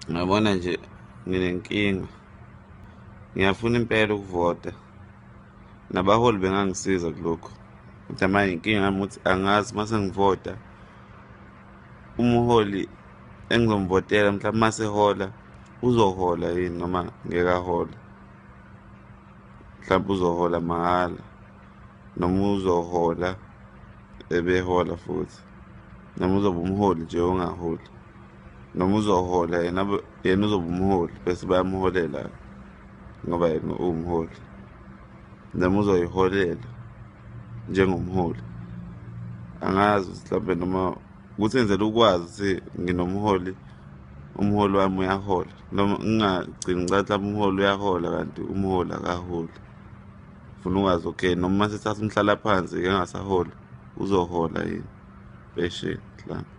Ngiyabona nje nginenkinga, ngiyafuna impela ukuvota, nabaholi bengangisiza kulokhu. Kodwa manje inkinga yami ukuthi angazi uma sengivota, umholi engizomvotela mhlawumbe uma sehola uzohola yini noma ngeke ahole. Mhlawumbe uzohola mahhala noma uzohola ebehola futhi, noma uzoba umholi nje ongaholi, noma uzohola yena uzoba umholi bese bayamholela ngoba yena uwumholi, noma uzoyiholela njengomholi. Angazi ukuthi mhlawumbe noma ukuthi ngenzela ukwazi ukuthi nginomholi, umholi wami uyahola noma ngingagcini ngicathi mhlawumbe umholi uyahola kanti umholi akaholi. Ngifuna ukwazi okay noma uma sethatha umhlalaphansi engasaholi uzohola yini impesheni mhlawumbe.